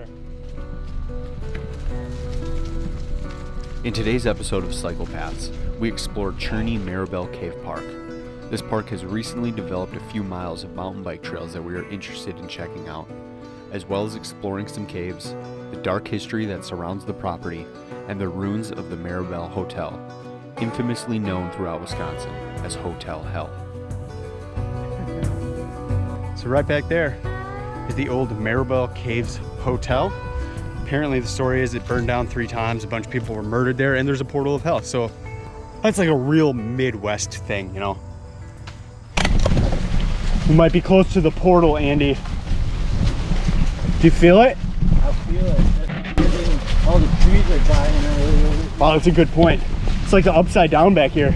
there. In today's episode of CYCLEPATHS, we explored Cherney Maribel Cave Park. This park has recently developed a few miles of mountain bike trails that we are interested in checking out, as well as exploring some caves, the dark history that surrounds the property, and the ruins of the Maribel Hotel, infamously known throughout Wisconsin as Hotel Hell. So right back there is the old Maribel Caves Hotel. Apparently the story is it burned down 3 times, a bunch of people were murdered there, and there's a portal of hell. So that's like a real Midwest thing, you know. We might be close to the portal, Andy. Do you feel it? I feel it. All the trees are dying. Wow, that's a good point. It's like the upside down back here.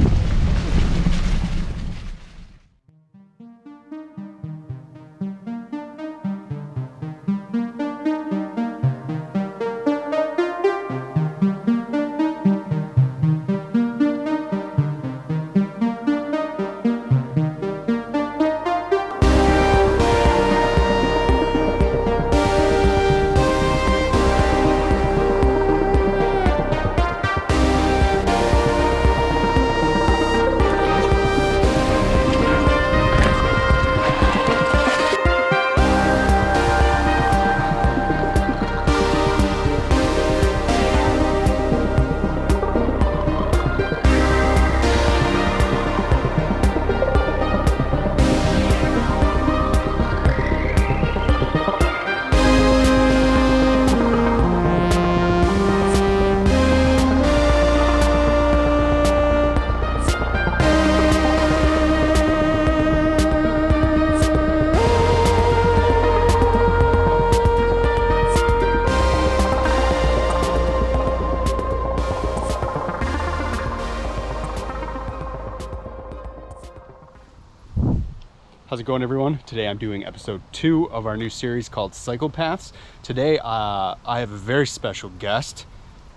How's it going, everyone? Today I'm doing episode 2 of our new series called CYCLEPATHS. Today I have a very special guest.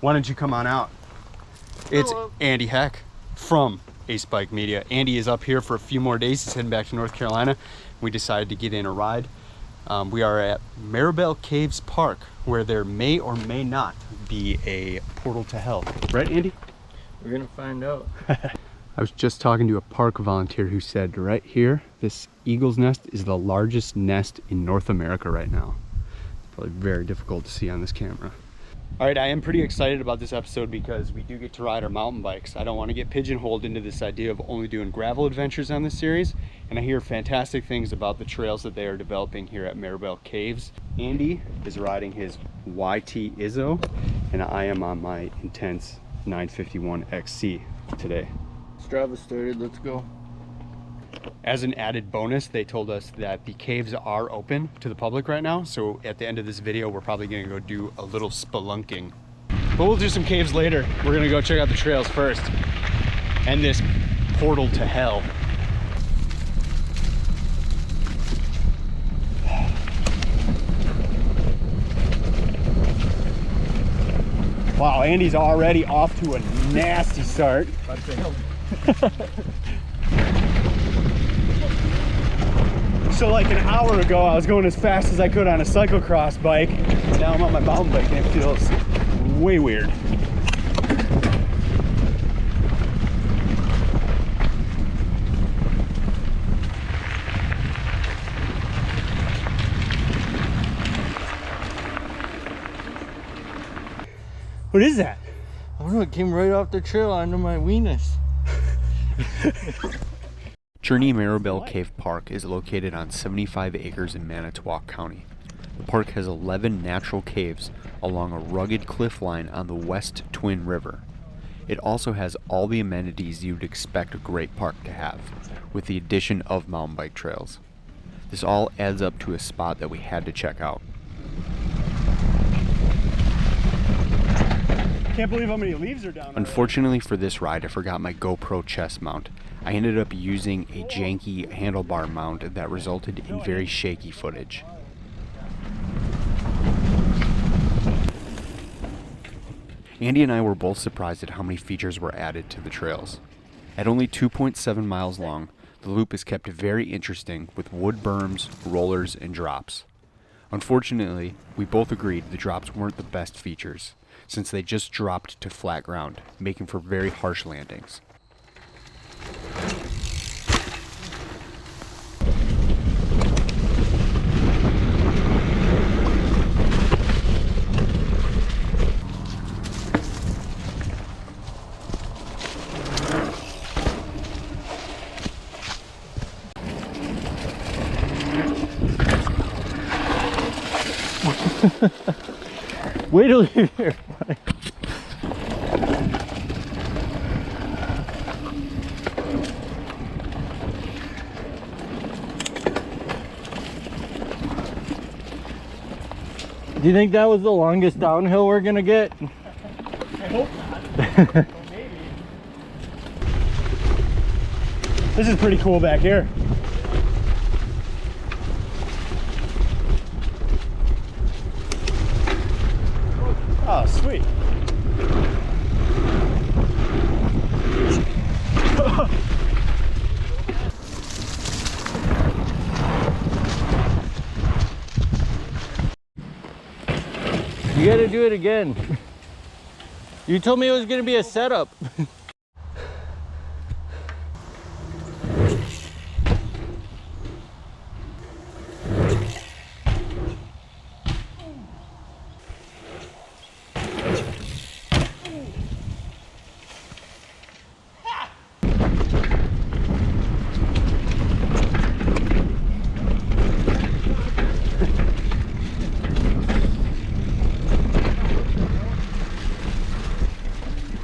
Why don't you come on out? It's Hello. Andy Heck from Ace Bike Media. Andy is up here for a few more days. He's heading back to North Carolina. We decided to get in a ride. We are at Maribel Caves Park, where there may or may not be a portal to hell. Right, Andy? We're gonna find out. I was just talking to a park volunteer who said right here, this eagle's nest is the largest nest in North America right now. It's probably very difficult to see on this camera. All right, I am pretty excited about this episode because we do get to ride our mountain bikes. I don't want to get pigeonholed into this idea of only doing gravel adventures on this series, and I hear fantastic things about the trails that they are developing here at Maribel Caves. Andy is riding his YT Izzo, and I am on my Intense 951 XC today. Strava started, let's go. As an added bonus, they told us that the caves are open to the public right now, so at the end of this video we're probably going to go do a little spelunking. But we'll do some caves later. We're going to go check out the trails first and this portal to hell. Wow, Andy's already off to a nasty start. So like an hour ago I was going as fast as I could on a cyclocross bike. Now I'm on my mountain bike and it feels way weird. What is that? I don't know, it came right off the trail onto my weenus. Cherney Maribel Cave Park is located on 75 acres in Manitowac County. The park has 11 natural caves along a rugged cliff line on the West Twin River. It also has all the amenities you'd expect a great park to have, with the addition of mountain bike trails. This all adds up to a spot that we had to check out. Can't believe how many leaves are down there. Unfortunately for this ride, I forgot my GoPro chest mount. I ended up using a janky handlebar mount that resulted in very shaky footage. Andy and I were both surprised at how many features were added to the trails. At only 2.7 miles long, the loop is kept very interesting with wood berms, rollers, and drops. Unfortunately, we both agreed the drops weren't the best features, since they just dropped to flat ground, making for very harsh landings. Wait till you're here. Do you think that was the longest downhill we're gonna get? I hope not. Well, maybe. This is pretty cool back here. Oh, sweet. You gotta do it again. You told me it was gonna be a setup.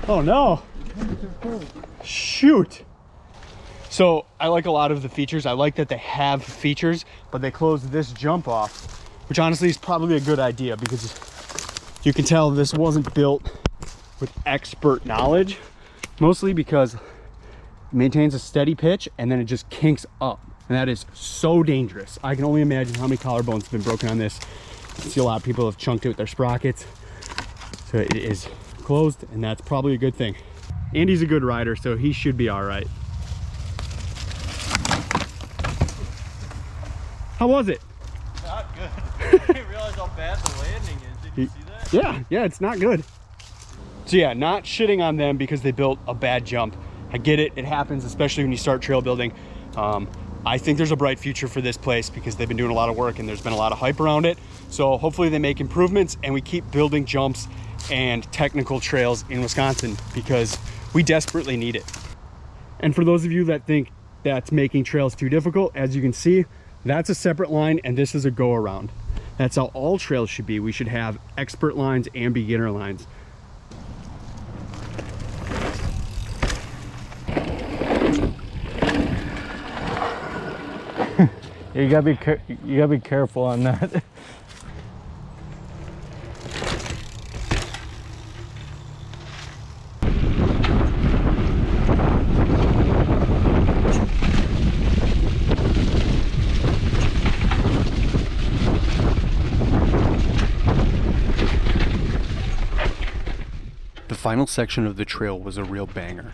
Oh no. Shoot. So I like a lot of the features. I like that they have features, but they closed this jump off, which honestly is probably a good idea because you can tell this wasn't built with expert knowledge, mostly because it maintains a steady pitch and then it just kinks up. And that is so dangerous. I can only imagine how many collarbones have been broken on this. I see a lot of people have chunked it with their sprockets. So it is closed, and that's probably a good thing. Andy's a good rider, so he should be all right. How was it? Not good. I didn't realize how bad the landing is. Did you see that? Yeah, it's not good. So yeah, not shitting on them because they built a bad jump. I get it, it happens, especially when you start trail building. I think there's a bright future for this place because they've been doing a lot of work and there's been a lot of hype around it. So hopefully they make improvements and we keep building jumps and technical trails in Wisconsin because we desperately need it. And for those of you that think that's making trails too difficult, as you can see, that's a separate line and this is a go around. That's how all trails should be. We should have expert lines and beginner lines. You gotta be careful on that. The final section of the trail was a real banger.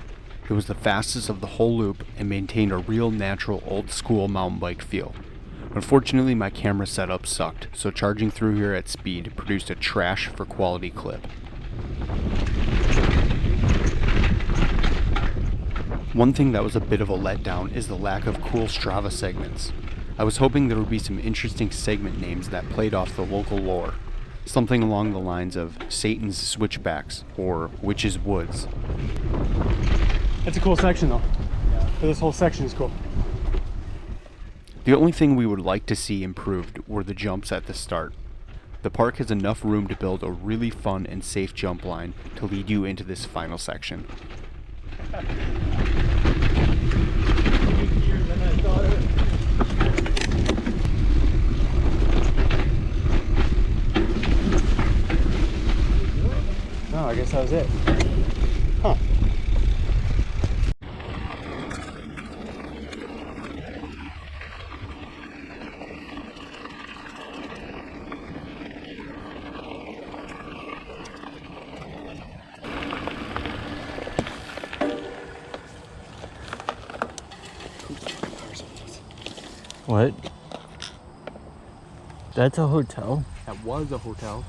It was the fastest of the whole loop and maintained a real natural old school mountain bike feel. Unfortunately, my camera setup sucked, so charging through here at speed produced a trash for quality clip. One thing that was a bit of a letdown is the lack of cool Strava segments. I was hoping there would be some interesting segment names that played off the local lore. Something along the lines of Satan's Switchbacks or Witch's Woods. That's a cool section though. Yeah. This whole section is cool. The only thing we would like to see improved were the jumps at the start. The park has enough room to build a really fun and safe jump line to lead you into this final section. Oh, I guess that was it. Huh. What? That's a hotel? That was a hotel.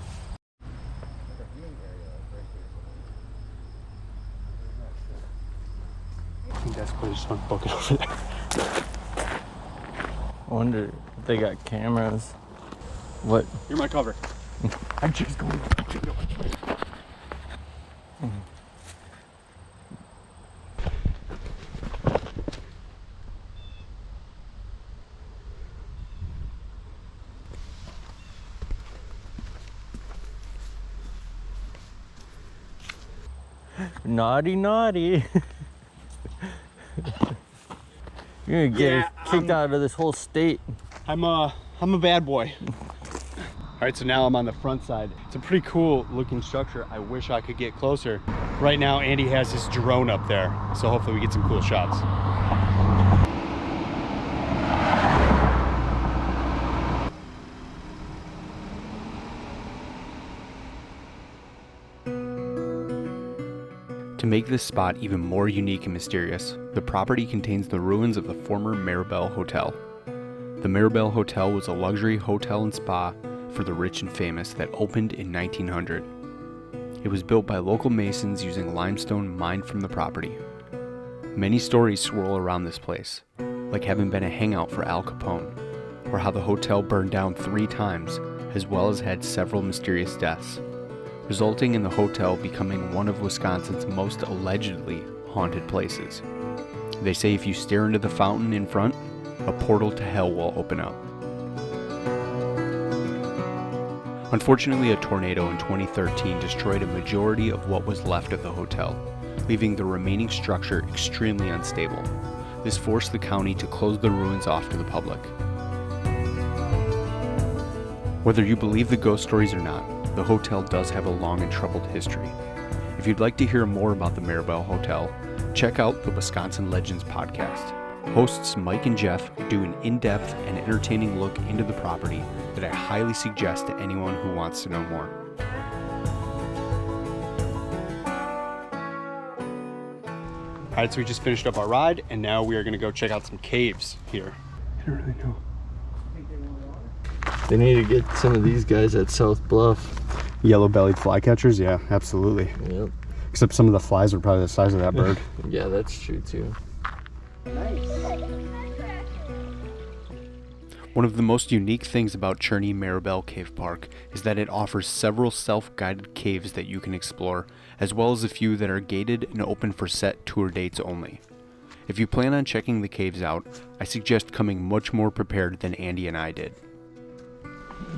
I think that's probably just one bucket over there. I wonder if they got cameras. What? You're my cover. I'm just going. Naughty, naughty. You're gonna get kicked out of this whole state. I'm a bad boy. All right, so now I'm on the front side. It's a pretty cool looking structure. I wish I could get closer. Right now, Andy has his drone up there, so hopefully we get some cool shots. To make this spot even more unique and mysterious, the property contains the ruins of the former Maribel Hotel. The Maribel Hotel was a luxury hotel and spa for the rich and famous that opened in 1900. It was built by local masons using limestone mined from the property. Many stories swirl around this place, like having been a hangout for Al Capone, or how the hotel burned down 3 times, as well as had several mysterious deaths, resulting in the hotel becoming one of Wisconsin's most allegedly haunted places. They say if you stare into the fountain in front, a portal to hell will open up. Unfortunately, a tornado in 2013 destroyed a majority of what was left of the hotel, leaving the remaining structure extremely unstable. This forced the county to close the ruins off to the public. Whether you believe the ghost stories or not, the hotel does have a long and troubled history. If you'd like to hear more about the Maribel Hotel, check out the Wisconsin Legends podcast. Hosts Mike and Jeff do an in-depth and entertaining look into the property that I highly suggest to anyone who wants to know more. All right, so we just finished up our ride, and now we are gonna go check out some caves here. I don't really know. They need to get some of these guys at South Bluff. Yellow-bellied flycatchers, yeah, absolutely. Yep. Except some of the flies are probably the size of that bird. Yeah, that's true too. One of the most unique things about Cherney Maribel Cave Park is that it offers several self-guided caves that you can explore, as well as a few that are gated and open for set tour dates only. If you plan on checking the caves out, I suggest coming much more prepared than Andy and I did.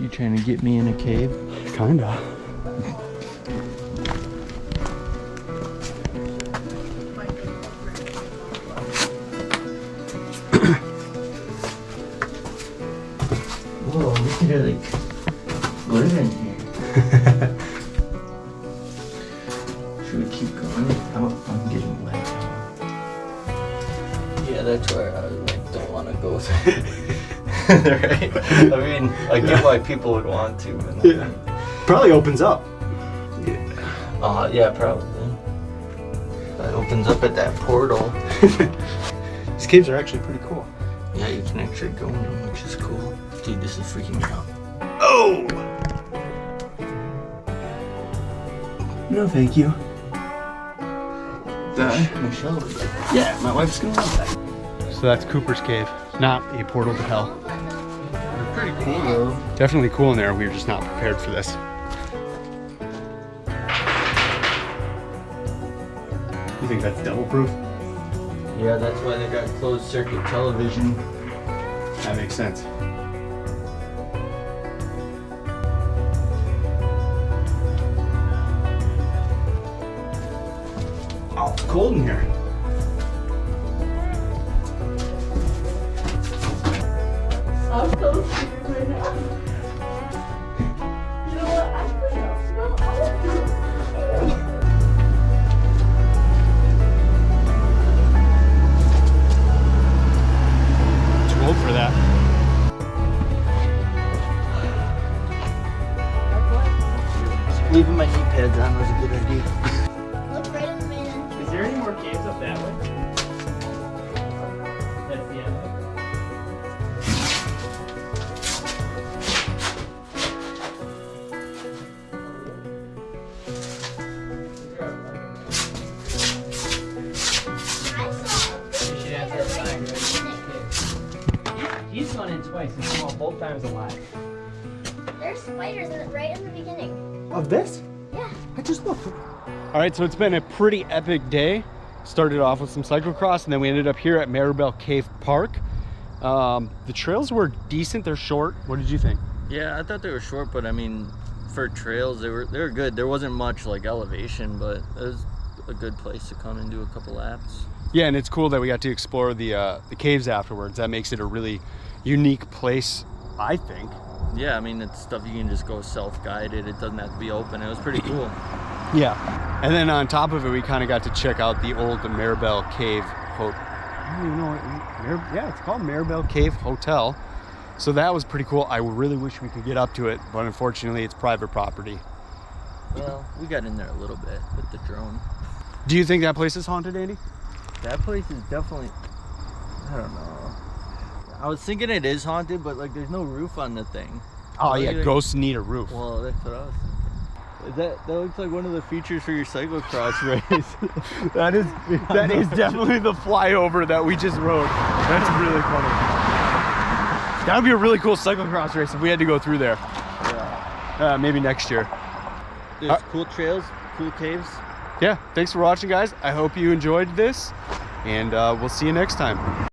You trying to get me in a cave? Kinda. Whoa, we could like live in here. Should we keep going? Oh, I'm getting wet now. Yeah, that's where I like don't want to go through. Right? I mean, I get why people would want to. But Yeah. Probably opens up. Yeah. Yeah, probably. That opens up at that portal. These caves are actually pretty cool. Yeah, you can actually go in them, which is cool. Dude, this is freaking me out. Oh! No, thank you. Michelle. Yeah, my wife's gonna love that. So that's Cooper's Cave, not a portal to hell. They're pretty cool though. Definitely cool in there. We were just not prepared for this. You think that's double proof? Yeah, that's why they got closed circuit television. That makes sense. Oh, it's cold in here. I'm so scared right now. You know what? I couldn't smell all of you. Too old for that. Leaving my knee pads on was a good idea. Look right in the main entrance. Is there any more caves up that way? That's the end. twice and came out both times alive. There's spiders right in the beginning. Of this? Yeah. I just looked. All right, so it's been a pretty epic day. Started off with some cyclocross, and then we ended up here at Maribel Cave Park. The trails were decent. They're short. What did you think? Yeah, I thought they were short, but I mean, for trails, they were good. There wasn't much like elevation, but it was a good place to come and do a couple laps. Yeah, and it's cool that we got to explore the caves afterwards. That makes it a really unique place, I think. Yeah, I mean, it's stuff you can just go self-guided. It doesn't have to be open. It was pretty cool. Yeah, and then on top of it, we kind of got to check out the old Maribel Cave Hotel. I don't even know what, yeah, it's called Maribel Cave Hotel. So that was pretty cool. I really wish we could get up to it, but unfortunately, it's private property. Well, we got in there a little bit with the drone. Do you think that place is haunted, Andy? That place is definitely, I don't know. I was thinking it is haunted, but like there's no roof on the thing. Oh What do yeah, you think? ghosts need a roof. Well, that's what I was thinking. That looks like one of the features for your cyclocross race. that is definitely the flyover that we just rode. That's really funny. That would be a really cool cyclocross race if we had to go through there. Yeah. Maybe next year. There's cool trails, cool caves. Yeah, thanks for watching, guys. I hope you enjoyed this, and we'll see you next time.